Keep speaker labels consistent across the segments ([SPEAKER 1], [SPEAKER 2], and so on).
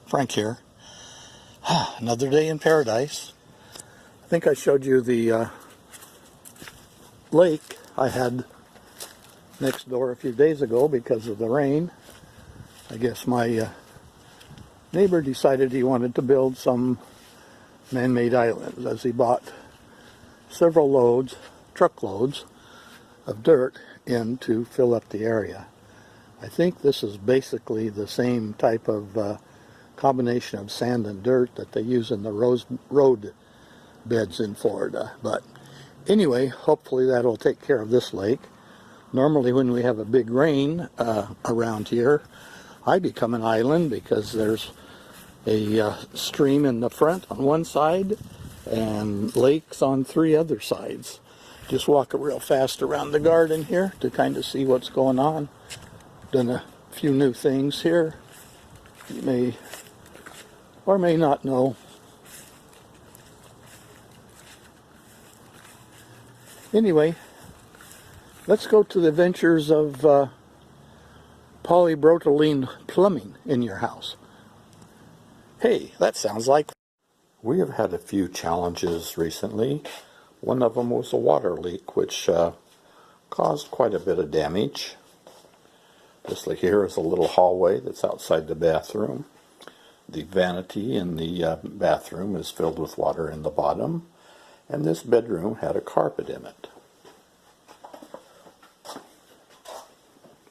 [SPEAKER 1] Frank here. Another day in paradise. I think I showed you the lake I had next door a few days ago because of the rain. I guess my neighbor decided he wanted to build some man-made islands as he bought several loads, truckloads of dirt in to fill up the area. I think this is basically the same type of combination of sand and dirt that they use in the road beds in Florida. But anyway, hopefully that'll take care of this lake. Normally when we have a big rain around here, I become an island because there's a stream in the front on one side and lakes on 3 other sides. Just walk real fast around the garden here to kind of see what's going on. Done a few new things here. You may or may not know. Anyway, let's go to the adventures of polybutylene plumbing in your house. Hey, that sounds like...
[SPEAKER 2] We have had a few challenges recently. One of them was a water leak, which caused quite a bit of damage. This here is a little hallway that's outside the bathroom. The vanity in the bathroom is filled with water in the bottom, and this bedroom had a carpet in it.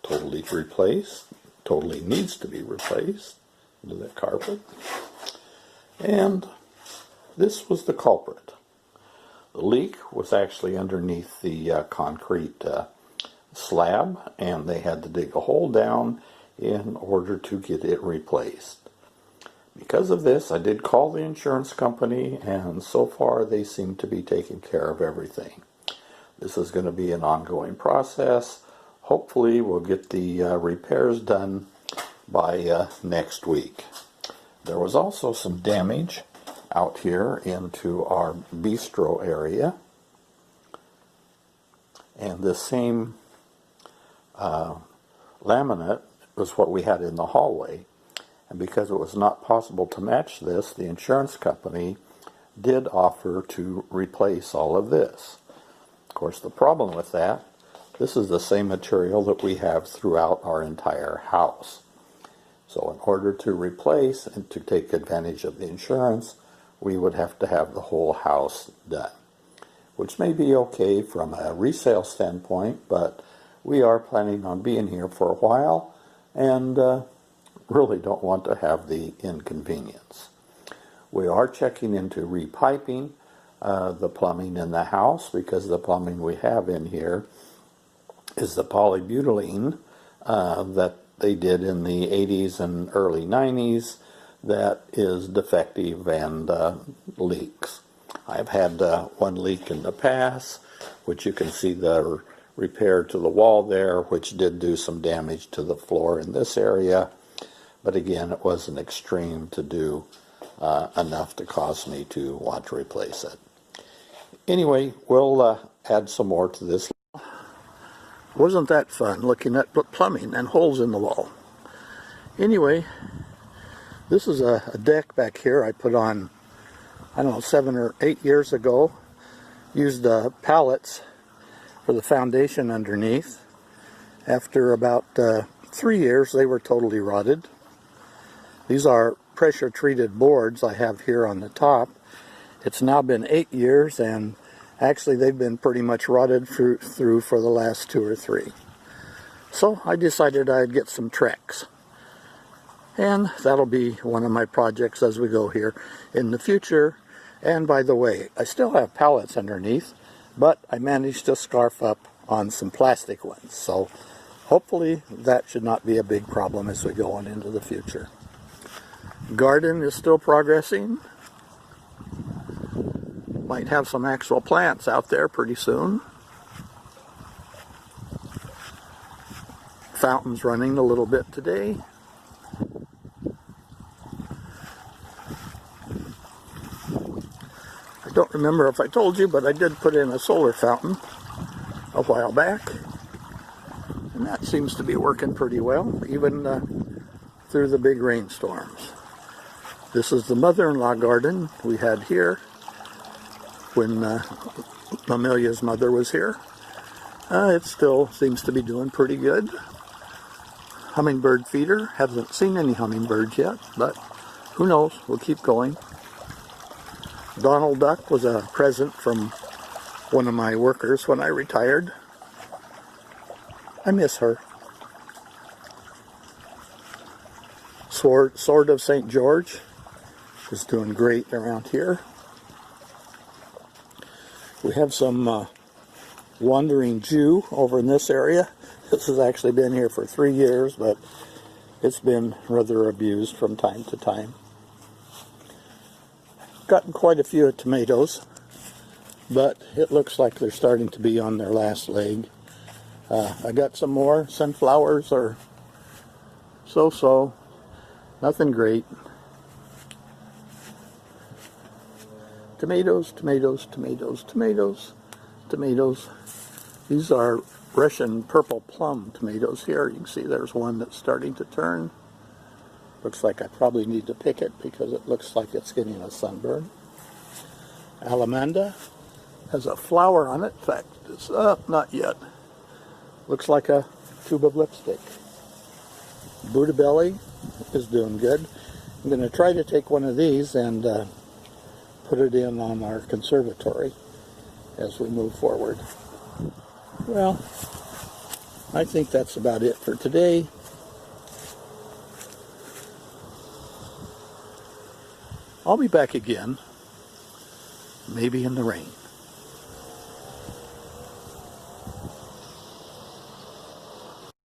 [SPEAKER 2] Totally replaced, totally needs to be replaced into that carpet. And this was the culprit. The leak was actually underneath the concrete slab, and they had to dig a hole down in order to get it replaced. Because of this, I did call the insurance company, and so far they seem to be taking care of everything. This is going to be an ongoing process. Hopefully we'll get the repairs done by next week. There was also some damage out here into our bistro area, and this same laminate was what we had in the hallway, and because it was not possible to match this, the insurance company did offer to replace all of this. Of course, the problem with that, this is the same material that we have throughout our entire house. So in order to replace and to take advantage of the insurance, we would have to have the whole house done, which may be okay from a resale standpoint, but we are planning on being here for a while and really don't want to have the inconvenience. We are checking into repiping the plumbing in the house, because the plumbing we have in here is the polybutylene that they did in the 80s and early 90s that is defective and leaks. I've had one leak in the past, which you can see the repair to the wall there, which did do some damage to the floor in this area. But again, it wasn't extreme to do enough to cause me to want to replace it. Anyway, we'll add some more to this.
[SPEAKER 1] Wasn't that fun looking at plumbing and holes in the wall? Anyway, this is a deck back here I put on, I don't know, 7 or 8 years ago. Used pallets for the foundation underneath. After about 3 years, they were totally rotted. These are pressure treated boards I have here on the top. It's now been 8 years, and actually they've been pretty much rotted through for the last 2 or 3. So I decided I'd get some Trex. And that'll be one of my projects as we go here in the future. And by the way, I still have pallets underneath, but I managed to scarf up on some plastic ones. So hopefully that should not be a big problem as we go on into the future. Garden is still progressing. Might have some actual plants out there pretty soon. Fountain's running a little bit today. I don't remember if I told you, but I did put in a solar fountain a while back. And that seems to be working pretty well, even through the big rainstorms. This is the mother-in-law garden we had here when Amelia's mother was here. It still seems to be doing pretty good. Hummingbird feeder. Haven't seen any hummingbirds yet, but who knows? We'll keep going. Donald Duck was a present from one of my workers when I retired. I miss her. Sword of St. George is doing great around here. We have some wandering Jew over in this area. This has actually been here for 3 years, but it's been rather abused from time to time. Gotten quite a few tomatoes, but it looks like they're starting to be on their last leg. I got some more sunflowers, or so. Nothing great. Tomatoes, tomatoes, tomatoes, tomatoes, tomatoes. These are Russian purple plum tomatoes here. You can see there's one that's starting to turn. Looks like I probably need to pick it because it looks like it's getting a sunburn. Alamanda has a flower on it. In fact, it's not yet. Looks like a tube of lipstick. Buddha belly is doing good. I'm going to try to take one of these and put it in on our conservatory as we move forward. Well, I think that's about it for today. I'll be back again, maybe in the rain.